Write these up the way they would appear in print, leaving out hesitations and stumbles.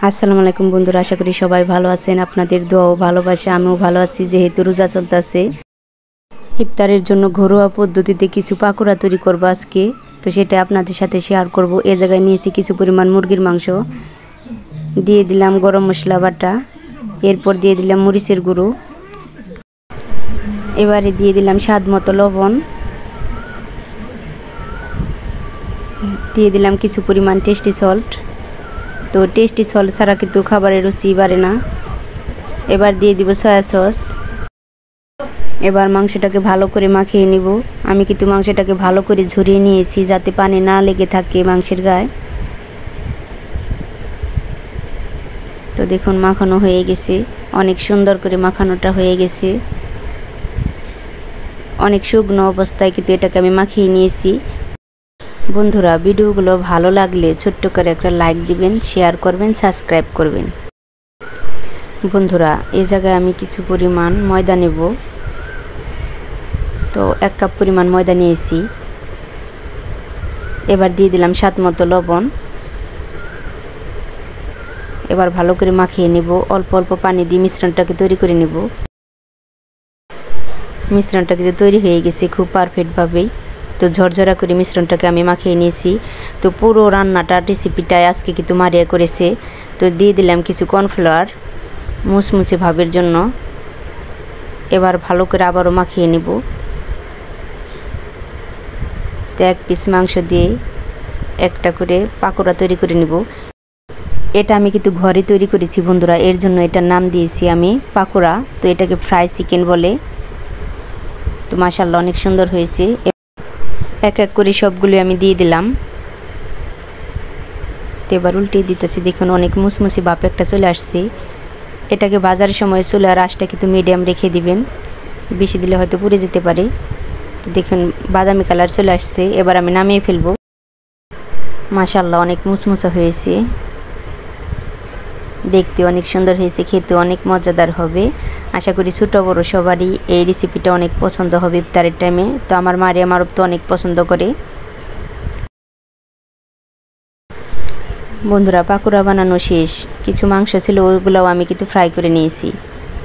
আসসালামু আলাইকুম বন্ধুরা, আশা করি সবাই ভালো আছেন। আপনাদের দোয়া ও ভালোবাসা আমিও ভালো আছি। যেহেতু রোজা চলতেছে, ইফতারের জন্য ঘরোয়া পদ্ধতিতে কিছু পাকোড়া তৈরি করব আজকে, তো সেটা আপনাদের সাথে শেয়ার করব। এ জায়গায় নিয়েছি কিছু পরিমাণ মুরগির মাংস, দিয়ে দিলাম গরম মশলা বাটা, এরপর দিয়ে দিলাম মরিচের গুঁড়ো, এবারে দিয়ে দিলাম স্বাদ মতো লবণ, দিয়ে দিলাম কিছু পরিমাণ টেস্টি সল্ট। তো টেস্টি সল্ট ছাড়া কিন্তু খাবারের রুচি বাড়ে না। এবার দিয়ে দিব সয়া সস। এবার মাংসটাকে ভালো করে মাখিয়ে নিব। আমি কিন্তু মাংসটাকে ভালো করে ঝরিয়ে নিয়েছি যাতে পানি না লেগে থাকে মাংসের গায়ে। তো দেখুন মাখানো হয়ে গেছে, অনেক সুন্দর করে মাখানোটা হয়ে গেছে। অনেক শুকনো অবস্থায় কিন্তু এটাকে আমি মাখিয়ে নিয়েছি। বন্ধুরা, ভিডিওগুলো ভালো লাগলে ছোট্ট করে একটা লাইক দিবেন, শেয়ার করবেন, সাবস্ক্রাইব করবেন। বন্ধুরা, এই জায়গায় আমি কিছু পরিমাণ ময়দা নেব। তো 1 কাপ পরিমাণ ময়দা নিয়েছি। এবার দিয়ে দিলাম স্বাদ মতো লবণ। এবার ভালো করে মাখিয়ে নেব। অল্প অল্প পানি দিয়ে মিশ্রণটাকে তৈরি করে নেব। মিশ্রণটা কিন্তু তৈরি হয়ে গেছে খুব পারফেক্টভাবেই। তো ঝরঝরা করে মিশ্রণটাকে আমি মাখিয়ে নিয়েছি। তো পুরো রান্নাটা রেসিপিটায় আজকে কিন্তু মারিয়া করেছে। তো দিয়ে দিলাম কিছু কর্নফ্লাওয়ার মুচমুচে ভাবের জন্য। এবার ভালো করে আবারও মাখিয়ে নেব। তো 1 পিস মাংস দিয়ে একটা করে পাকোড়া তৈরি করে নেব। এটা আমি কিন্তু ঘরে তৈরি করেছি বন্ধুরা, এর জন্য এটার নাম দিয়েছি আমি পাকোড়া। তো এটাকে ফ্রাই চিকেন বলে। তো মাশাআল্লাহ অনেক সুন্দর হয়েছে। এক এক করে সবগুলো আমি দিয়ে দিলাম। তো এবার উল্টে দিতেছি। দেখুন অনেক মুসমুসি ভাব একটা চলে আসছে। এটাকে ভাজার সময় চুলার আঁচটা কিন্তু মিডিয়াম রেখে দিবেন, বেশি দিলে হয়তো পুড়ে যেতে পারে। তো দেখুন বাদামি কালার চলে আসছে। এবার আমি নামিয়ে ফেলবো। মাশাআল্লাহ অনেক মুসমুসা হয়েছে, দেখতে অনেক সুন্দর হয়েছে, খেতে অনেক মজাদার হবে। আশা করি ছোটো বড়ো সবারই এই রেসিপিটা অনেক পছন্দ হবে ইফতারের টাইমে। তো আমার মারিয়া মারুফ তো অনেক পছন্দ করে। বন্ধুরা, পাকোড়া বানানো শেষ। কিছু মাংস ছিল, ওইগুলোও আমি কিন্তু ফ্রাই করে নিয়েছি।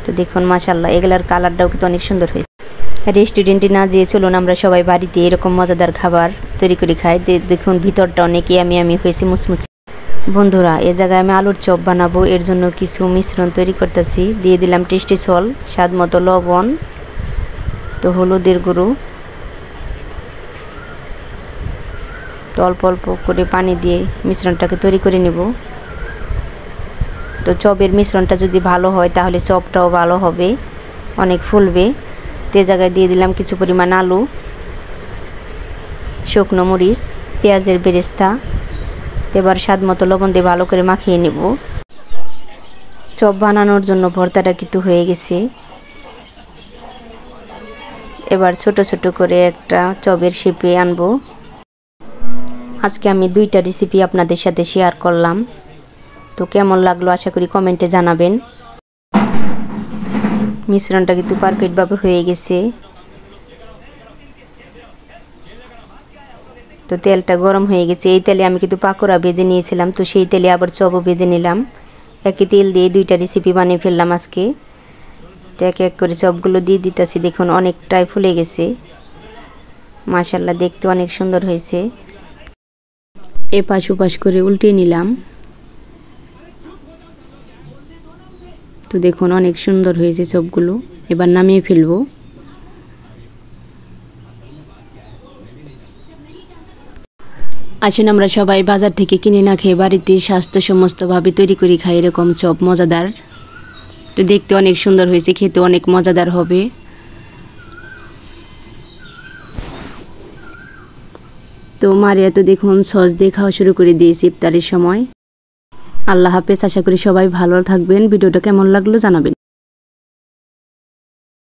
তো দেখুন মাশাআল্লাহ এগুলার কালারটাও কিন্তু অনেক সুন্দর হয়েছে। রেস্টুরেন্টে না যেয়ে চলুন আমরা সবাই বাড়িতে এরকম মজাদার খাবার তৈরি করে খাই। দেখুন ভিতরটা অনেক ইয়ামি হয়েছে, মুসমুসি। বন্ধুরা, এ জায়গায় আমি আলুর চপ বানাবো, এর জন্য কিছু মিশ্রণ তৈরি করতেছি। দিয়ে দিলাম টেস্টি সল্ট, স্বাদ মতো লবণ, তো হলুদের গুঁড়ো, তো অল্প অল্প করে পানি দিয়ে মিশ্রণটাকে তৈরি করে নেব। তো চপের মিশ্রণটা যদি ভালো হয় তাহলে চপটাও ভালো হবে, অনেক ফুলবে। তো এ জায়গায় দিয়ে দিলাম কিছু পরিমাণ আলু, শুকনো মরিচ, পেঁয়াজের বেরেস্তা। এবার স্বাদ মতো লবণ দিয়ে ভালো করে মাখিয়ে নেব। চপ বানানোর জন্য ভর্তাটা কিন্তু হয়ে গেছে। এবার ছোট ছোট করে একটা চপের শেপে আনবো। আজকে আমি 2টা রেসিপি আপনাদের সাথে শেয়ার করলাম। তো কেমন লাগলো আশা করি কমেন্টে জানাবেন। মিশ্রণটা কিন্তু পারফেক্টভাবে হয়ে গেছে। তো তেলটা গরম হয়ে গেছে। এই তেলে আমি কিন্তু পাকোড়া ভেজে নিয়েছিলাম, তো সেই তেলে আবার চপও ভেজে নিলাম। একই তেল দিয়ে 2টা রেসিপি বানিয়ে ফেললাম আজকে। তো এক এক করে চপগুলো দিয়ে দিতেছি। দেখুন অনেকটাই ফুলে গেছে, মাশাআল্লাহ দেখতে অনেক সুন্দর হয়েছে। এপাশ ওপাশ করে উল্টিয়ে নিলাম। তো দেখুন অনেক সুন্দর হয়েছে চপগুলো। এবার নামিয়ে ফেলবো। আসেন আমরা সবাই বাজার থেকে কিনে না খেয়ে বাড়িতে স্বাস্থ্যসম্মতভাবে তৈরি করে খাই এরকম চপ মজাদার। তো দেখতে অনেক সুন্দর হয়েছে, খেতে অনেক মজাদার হবে। তো মারিয়া তো দেখুন সস দিয়ে খাওয়া শুরু করে দিয়েছি ইফতারের সময়। আল্লাহ হাফেজ। আশা করি সবাই ভালো থাকবেন। ভিডিওটা কেমন লাগলো জানাবেন।